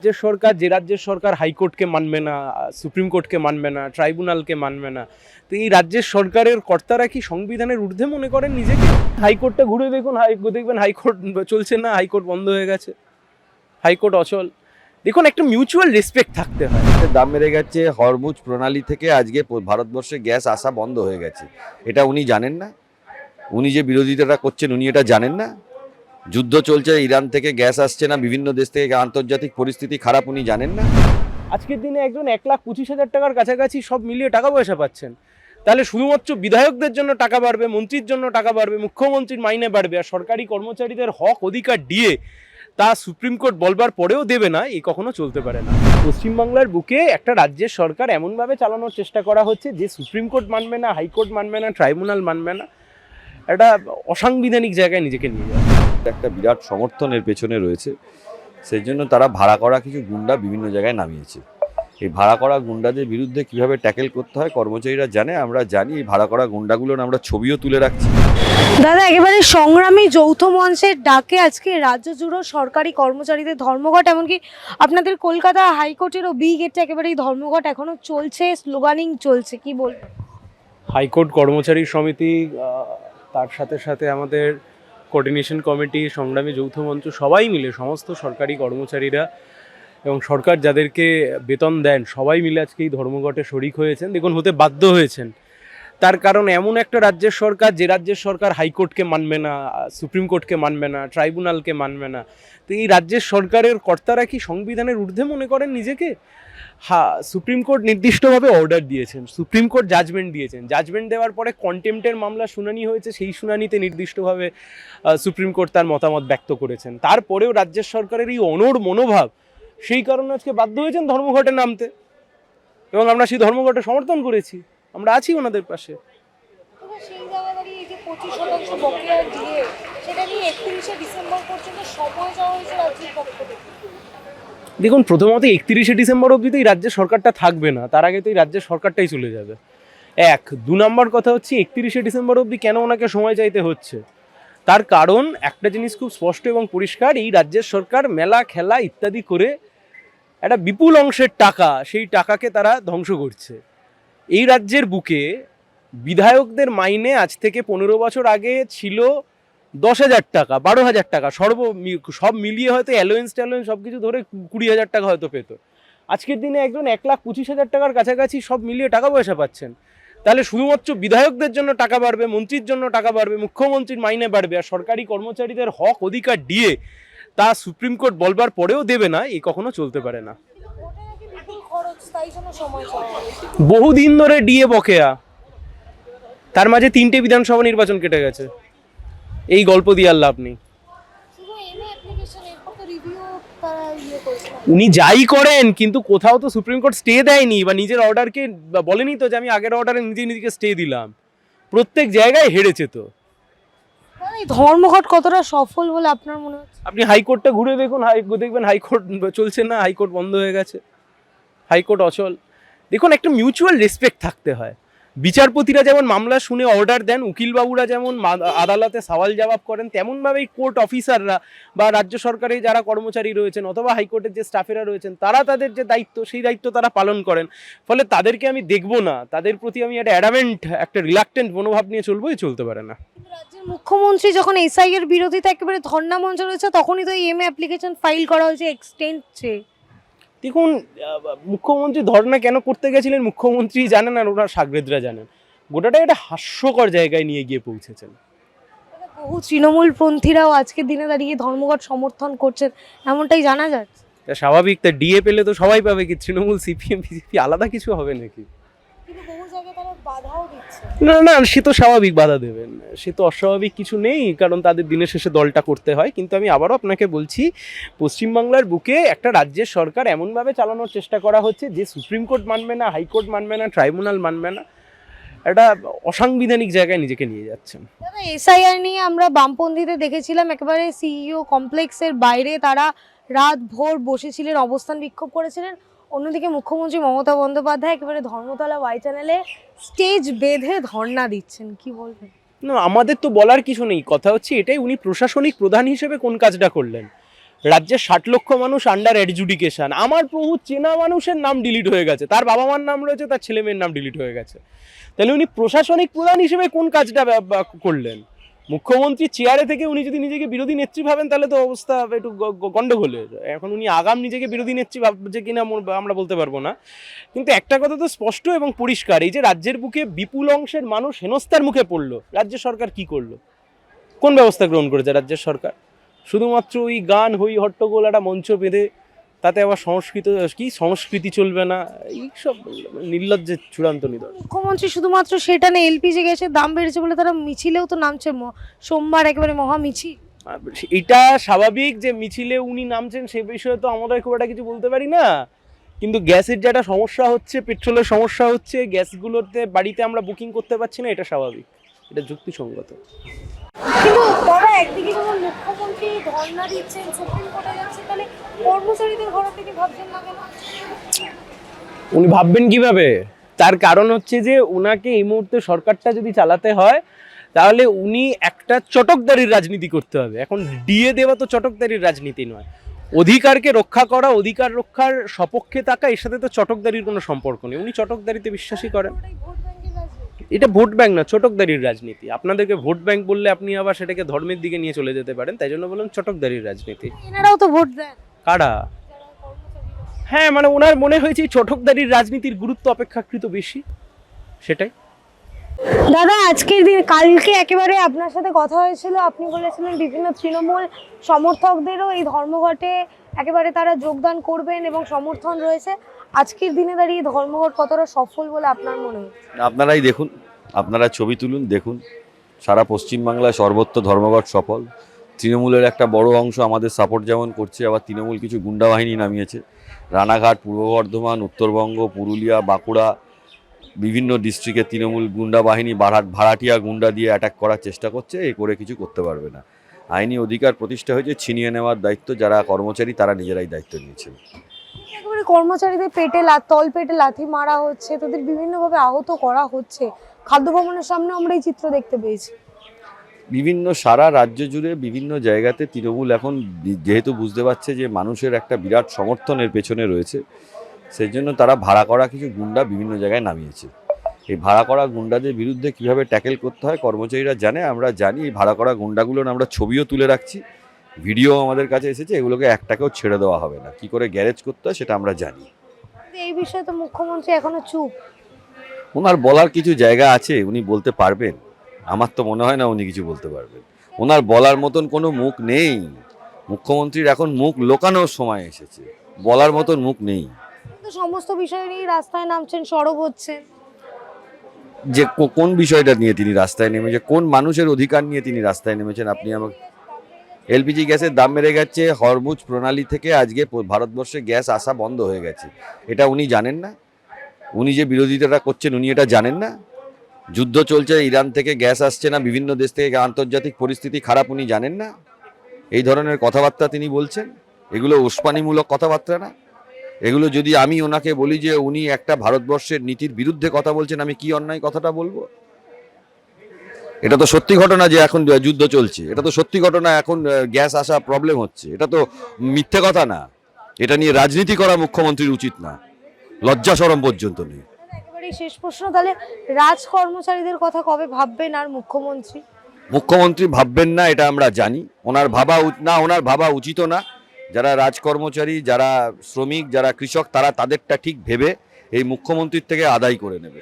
যে সরকার যে রাজ্যের সরকার হাইকোর্টকে মানবে না, সুপ্রিম কোর্টকে মানবে না, ট্রাইব্যুনালকে মানবে না, তো এই রাজ্যের সরকারের কর্তারা কি সংবিধানের ঊর্ধ্বে মনে করেন নিজেকে? হাইকোর্টটা ঘুরে দেখুন, দেখবেন হাইকোর্ট চলছে না, হাইকোর্ট বন্ধ হয়ে গেছে, হাইকোর্ট অচল। দেখুন, একটা মিউচুয়াল রেসপেক্ট থাকতে হয়। দাম বেড়ে গেছে, হরমুজ প্রণালী থেকে আজকে ভারতবর্ষে গ্যাস আসা বন্ধ হয়ে গেছে। এটা উনি জানেন না? উনি যে বিরোধিতাটা করছেন উনি এটা জানেন না? যুদ্ধ চলছে, ইরান থেকে গ্যাস আসছে না, বিভিন্ন দেশ থেকে আন্তর্জাতিক পরিস্থিতি খারাপ, উনি জানেন না? আজকের দিনে একজন 1,25,000 টাকার কাছাকাছি সব মিলিয়ে টাকা পয়সা পাচ্ছেন। তাহলে শুধুমাত্র বিধায়কদের জন্য টাকা বাড়বে, মন্ত্রীর জন্য টাকা বাড়বে, মুখ্যমন্ত্রীর মাইনে বাড়বে, আর সরকারি কর্মচারীদের হক অধিকার দিয়ে তা সুপ্রিম কোর্ট বলবার পরেও দেবে না, এই কখনো চলতে পারে না। পশ্চিমবাংলার বুকে একটা রাজ্যের সরকার এমনভাবে চালানোর চেষ্টা করা হচ্ছে যে সুপ্রিম কোর্ট মানবে না, হাইকোর্ট মানবে না, ট্রাইব্যুনাল মানবে না, একটা অসাংবিধানিক জায়গায় নিজেকে নিয়ে যায়। একটা বিরাট সমর্থনের পেছনে রয়েছে, সেই জন্য তারা ভাড়া করা কিছু গুন্ডা বিভিন্ন জায়গায় নামিয়েছে। এই ভাড়া করা গুন্ডাদের বিরুদ্ধে কিভাবে ট্যাকেল করতে হয় কর্মচারীরা জানে, আমরা জানি। এই ভাড়া করা গুন্ডাগুলোর আমরা ছবিও তুলে রাখছি। দাদা, একেবারে সংগ্রামী যৌথ মঞ্চের ডাকে আজকে রাজ্য জুড়ে সরকারি কর্মচারীদের ধর্মঘট, এমনকি আপনাদের কলকাতা হাইকোর্টেরও বি গেটে একেবারে এই ধর্মঘট এখনো চলছে, স্লোগানিং চলছে, কি বলবেন? হাইকোর্ট কর্মচারী সমিতি, তার সাথে সাথে আমাদের কোঅর্ডিনেশন কমিটি, সংগ্রামী যৌথ মঞ্চ, সবাই মিলে সমস্ত সরকারি কর্মচারীরা এবং সরকার যাদেরকে বেতন দেন সবাই মিলে আজকে এই ধর্মঘটে শরিক হয়েছেন। দেখুন, হতে বাধ্য হয়েছেন, তার কারণ এমন একটা রাজ্যের সরকার যে রাজ্যের সরকার হাইকোর্টকে মানবে না, সুপ্রিম কোর্টকে মানবে না, ট্রাইব্যুনালকে মানবে না, তো এই রাজ্যের সরকারের কর্তারা কি সংবিধানের ঊর্ধ্বে মনে করেন নিজেকে? হ্যাঁ, সুপ্রিম কোর্ট নির্দিষ্টভাবে অর্ডার দিয়েছেন, সুপ্রিম কোর্ট জাজমেন্ট দিয়েছেন, জাজমেন্ট দেওয়ার পরে কন্টেম্পটের মামলা শুনানি হয়েছে, সেই শুনানিতে নির্দিষ্টভাবে সুপ্রিম কোর্ট তার মতামত ব্যক্ত করেছেন। তারপরেও রাজ্যের সরকারের এই অনড় মনোভাব, সেই কারণে আজকে বাধ্য হয়েছেন ধর্মঘটে নামতে, এবং আমরা সেই ধর্মঘটে সমর্থন করেছি, আমরা আছি ওনাদের পাশে। দেখুন, প্রথমত 31শে ডিসেম্বর অবধি তো এই রাজ্যের সরকারটা থাকবে না, তার আগে তো এই রাজ্যের সরকারটাই চলে যাবে। এক, 2 নম্বর কথা হচ্ছে 31শে ডিসেম্বর অবধি কেন ওনাকে সময় চাইতে হচ্ছে, তার কারণ একটা জিনিস খুব স্পষ্ট এবং পরিষ্কার, এই রাজ্যের সরকার মেলা খেলা ইত্যাদি করে একটা বিপুল অংশের টাকা, সেই টাকাকে তারা ধ্বংস করছে। এই রাজ্যের বুকে বিধায়কদের মাইনে আজ থেকে 15 বছর আগে ছিল 10,000 টাকা, 12,000 টাকা, সব মিলিয়ে হয়তো অ্যালোয়েন্স সব কিছু ধরে 20,000 টাকা হয়তো পেত। আজকের দিনে একজন 1,25,000 টাকার কাছাকাছি সব মিলিয়ে টাকা পয়সা পাচ্ছেন। তাহলে শুধুমাত্র বিধায়কদের জন্য টাকা বাড়বে, মন্ত্রীর জন্য টাকা বাড়বে, মুখ্যমন্ত্রীর মাইনে বাড়বে, আর সরকারি কর্মচারীদের হক অধিকার দিয়ে তা সুপ্রিম কোর্ট বলবার পরেও দেবে না, এই কখনো চলতে পারে না। বহুদিন ধরে ডিএ বকেয়া, তার মাঝে 3টে বিধানসভা নির্বাচন কেটে গেছে, এই গল্প দিয়ে আর লাভ নেই। উনি যাই করেন, কিন্তু কোথাও তো সুপ্রিম কোর্ট স্টে দেয়নি, বা নিজের অর্ডারকে বলেনি তো যে আমি আগের অর্ডারে নিজেকে স্টে দিলাম। প্রত্যেক জায়গায় হেরেছে তো। ধর্মঘট কতটা সফল বলে আপনার মনে হচ্ছে? আপনি হাইকোর্টটা ঘুরে দেখুন, দেখবেন হাইকোর্ট চলছে না, হাইকোর্ট বন্ধ হয়ে গেছে, হাইকোর্ট অচল। দেখুন, একটা মিউচুয়াল রেসপেক্ট থাকতে হয়। বিচারপতিরা যেমন মামলা শুনে অর্ডার দেন, উকিলবাবুরা যেমন আদালতে সওয়াল জবাব করেন, তেমনভাবেই কোর্ট অফিসাররা বা রাজ্য সরকারের যারা কর্মচারী রয়েছেন অথবা হাইকোর্টের যে স্টাফেরা রয়েছেন, তারা তাদের যে দায়িত্ব, সেই দায়িত্ব তারা পালন করেন। ফলে তাদেরকে আমি দেখবো না, তাদের প্রতি আমি একটা অ্যাডামেন্ট, একটা রিলাক্টেন্ট মনোভাব নিয়ে চলবোই, চলতে পারে না। রাজ্যের মুখ্যমন্ত্রী যখন এসআই এর বিরোধিতা একেবারে ধর্ণা মঞ্চ রয়েছে, তখনই তো এমএ অ্যাপ্লিকেশন ফাইল করা হয়েছে এক্সটেন্ড চেয়ে। দেখুন, মুখ্যমন্ত্রী ধর্ণা কেন করতে গেছিলেন মুখ্যমন্ত্রী জানেন, আর ওনার সাগরেদরা জানেন। গোটাটা একটা হাস্যকর জায়গায় নিয়ে গিয়ে পৌঁছেছেন। বহু তৃণমূলপন্থীরাও আজকের দিনে দাঁড়িয়ে ধর্মঘট সমর্থন করছেন, এমনটাই জানা যাচ্ছে। তা স্বাভাবিক, তা ডিএ পেলে তো সবাই পাবে, কি তৃণমূল, সিপিএম, বিজেপি আলাদা কিছু হবে নাকি? না না, সে তো স্বাভাবিক বাধা দেবেন, সে তো অস্বাভাবিক কিছু নেই, কারণ তাদের দিনের শেষে দলটা করতে হয়। কিন্তু আমি আবারও আপনাকে বলছি, পশ্চিমবাংলার বুকে একটা রাজ্যের সরকার এমনভাবে চালানোর চেষ্টা করা হচ্ছে যে সুপ্রিম কোর্ট মানবে না, হাইকোর্ট মানবে না, ট্রাইব্যুনাল মানবে না, একটা অসাংবিধানিক জায়গায় নিজেকে নিয়ে যাচ্ছেন। দাদা, এসআইআর নিয়ে আমরা বামপন্থীদের দেখেছিলাম একেবারে সিইও কমপ্লেক্সের বাইরে, তারা রাত ভোর বসেছিলেন, অবস্থান বিক্ষোভ করেছিলেন। অন্যদিকে মুখ্যমন্ত্রী মমতা বন্দ্যোপাধ্যায় একেবারে ধর্মতলা ওয়াই চ্যানেলে স্টেজ বেঁধে ধর্ণা দিচ্ছেন, কি বলবেন? না, আমাদের তো বলার কিছু নেই, কথা হচ্ছে এটাই, উনি প্রশাসনিক প্রধান হিসেবে কোন কাজটা করলেন। রাজ্যের 60 লক্ষ মানুষ আন্ডার অ্যাডজুডিকেশন। আমার বহু চেনা মানুষের নাম ডিলিট হয়ে গেছে, তার বাবা মার নাম রয়েছে, তার ছেলে মেয়ের নাম ডিলিট হয়ে গেছে। তাহলে উনি প্রশাসনিক প্রধান হিসেবে কোন কাজটা করলেন? মুখ্যমন্ত্রী চেয়ারে থেকে উনি যদি নিজেকে বিরোধী নেত্রী ভাবেন তাহলে তো অবস্থা একটু গন্ডগোল হয়ে যায়। এখন উনি আগাম নিজেকে বিরোধী নেত্রী ভাবছে কিনা আমরা বলতে পারবো না, কিন্তু একটা কথা তো স্পষ্ট এবং পরিষ্কার, এই যে রাজ্যের বুকে বিপুল অংশের মানুষ হেনস্থার মুখে পড়লো, রাজ্য সরকার কি করলো? কোন ব্যবস্থা গ্রহণ করেছে রাজ্যের সরকার? শুধুমাত্র ওই গান হই হট্টগোল একটা মঞ্চ বেঁধে, তাতে আবার সংস্কৃতি চলবে না, এইসব নির্লজ্জের চূড়ান্ত নিদর্শন। মুখ্যমন্ত্রী শুধুমাত্র সেটা না, এলপিজি গ্যাসের দাম বেড়েছে বলে তারা মিছিলেও তো নামছে, সোমবার একেবারে মহা মিছিল। এটা স্বাভাবিক যে মিছিলে উনি নামছেন, সে বিষয়ে তো আমরা খুব একটা কিছু বলতে পারি না, কিন্তু গ্যাসের যেটা সমস্যা হচ্ছে, পেট্রোলের সমস্যা হচ্ছে, গ্যাসগুলোতে বাড়িতে আমরা বুকিং করতে পারছি না, এটা স্বাভাবিক, এটা যুক্তিসঙ্গত। কিন্তু তারা একদিকে যখন মুখ্যমন্ত্রী ধর্ণা দিচ্ছেন, সুপ্রিম কোর্টে যাচ্ছে, তাহলে কর্মচারীদের ঘর থেকে ভাবছেন না কেন? উনি ভাববেন কিভাবে? তার কারণ হচ্ছে যে ওনাকে এই মুহূর্তে সরকারটা যদি চালাতে হয় তাহলে উনি একটা চটকদারির রাজনীতি করতে হবে। এখন ডিএ দেওয়া তো চটকদারির রাজনীতি নয়, অধিকারকে রক্ষা করা, অধিকার রক্ষার সপক্ষে থাকা, এর সাথে তো চটকদারির কোনো সম্পর্ক নেই। উনি চটকদারিতে বিশ্বাসী করেন। ওটাই ভোট ব্যাংকের রাজনীতি। এটা ভোট ব্যাংক না, চটকদারির রাজনীতি। আপনাদেরকে ভোট ব্যাংক বললে আপনি আবার সেটাকে ধর্মের দিকে নিয়ে চলে যেতে পারেন, তাই জন্য বললাম চটকদারির রাজনীতি। এনারাও তো ভোট দেন। কারা? যারা কর্মচারীরা। হ্যাঁ, মানে ওনার মনে হয়েছে এই চটকদারির রাজনীতির গুরুত্ব অপেক্ষাকৃত বেশি, সেটাই। দাদা, আজকের দিন কালকে একেবারে আপনার সাথে কথা হয়েছিল, আপনি বলেছিলেন বিভিন্ন তৃণমূল সমর্থকদেরও এই ধর্মঘটে একেবারে তারা যোগদান করবেন এবং সমর্থন রয়েছে। আজকের দিনে দাঁড়িয়ে ধর্মঘট কতটা সফল বলে আপনার মনে হয়? আপনারাই দেখুন, আপনারা ছবি তুলুন, দেখুন সারা পশ্চিমবাংলায় সর্বত্র ধর্মঘট সফল। তৃণমূলের একটা বড় অংশ আমাদের সাপোর্ট যেমন করছে, আবার তৃণমূল কিছু গুন্ডা বাহিনী নামিয়েছে। রানাঘাট, পূর্ব বর্ধমান, উত্তরবঙ্গ, পুরুলিয়া, বাঁকুড়া, বিভিন্ন ডিস্ট্রিক্টে তৃণমূল গুন্ডা বাহিনী ভাড়াটিয়া গুন্ডা দিয়ে অ্যাটাক করার চেষ্টা করছে। এ করে কিছু করতে পারবে না। আইনি অধিকার প্রতিষ্ঠা হয়েছে, ছিনিয়ে নেওয়ার দায়িত্ব যারা কর্মচারী তারা নিজেরাই দায়িত্ব নিয়েছে। একেবারে কর্মচারীদের পেটে তল পেটে লাথি মারা হচ্ছে, তাদের বিভিন্নভাবে আহত করা হচ্ছে। খাদ্য ভবনের সামনে আমরা এই চিত্র দেখতে পেয়েছি। বিভিন্ন সারা রাজ্য জুড়ে বিভিন্ন জায়গাতে তৃণমূল এখন যেহেতু বুঝতে পারছে যে মানুষের একটা বিরাট সমর্থনের পেছনে রয়েছে, সেই জন্য তারা ভাড়া করা কিছু গুন্ডা বিভিন্ন জায়গায় নামিয়েছে। এই ভাড়া করা গুন্ডাদের বিরুদ্ধে কিভাবে ট্যাকেল করতে হয় কর্মচারীরা জানে, আমরা জানি। এই ভাড়া করা গুন্ডাগুলোর আমরা ছবিও তুলে রাখছি, ভিডিও আমাদের কাছে এসেছে। এগুলোকে একটাকেও ছেড়ে দেওয়া হবে না। কি করে গ্যারেজ করতে হয় সেটা আমরা জানি। এই বিষয়ে তো মুখ্যমন্ত্রী এখনো চুপ। ওনার বলার কিছু জায়গা আছে, উনি বলতে পারবেন। আমার তো মনে হয় না উনি কিছু বলতে পারবেন। ওনার বলার মতন কোনো মুখ নেই। মুখ্যমন্ত্রীর এখন মুখ লোকানোর সময় এসেছে, বলার মতন মুখ নেই। কিন্তু সমস্ত বিষয় নিয়ে রাস্তায় নামছেন, সরব হচ্ছেন। যে কোন বিষয়টা নিয়ে তিনি রাস্তায় নেমেছে, কোন মানুষের অধিকার নিয়ে তিনি রাস্তায় নেমেছেন আপনি আমাকে? এলপিজি গ্যাসের দাম বেড়ে গেছে, হরমুজ প্রণালী থেকে আজকে ভারতবর্ষে গ্যাস আসা বন্ধ হয়ে গেছে। এটা উনি জানেন না? উনি যে বিরোধিতাটা করছেন উনি এটা জানেন না? যুদ্ধ চলছে, ইরান থেকে গ্যাস আসছে না, বিভিন্ন দেশ থেকে আন্তর্জাতিক পরিস্থিতি খারাপ, উনি জানেন না? এই ধরনের কথাবার্তা তিনি বলছেন, এগুলো উস্কানিমূলক কথাবার্তা না? এগুলো যদি আমি ওনাকে বলি যে উনি একটা ভারতবর্ষের নীতির বিরুদ্ধে কথা বলছেন, আমি কি অন্যায় কথাটা বলবো? এটা তো সত্যি ঘটনা যে এখন যুদ্ধ চলছে, এটা তো সত্যি ঘটনা এখন গ্যাস আসা প্রবলেম হচ্ছে, এটা তো মিথ্যে কথা না। এটা নিয়ে রাজনীতি করা মুখ্যমন্ত্রীর উচিত না, লজ্জা শরম পর্যন্ত নেই। একেবারে শেষ প্রশ্ন, তাহলে রাজ কর্মচারীদের কথা কবে ভাববেন আর মুখ্যমন্ত্রী? মুখ্যমন্ত্রী ভাববেন না এটা আমরা জানি, ওনার ভাবা উচিত না। যারা রাজকর্মচারী, যারা শ্রমিক, যারা কৃষক, তারা তাদেরটা ঠিক ভেবে এই মুখ্যমন্ত্রীর থেকে আদায় করে নেবে।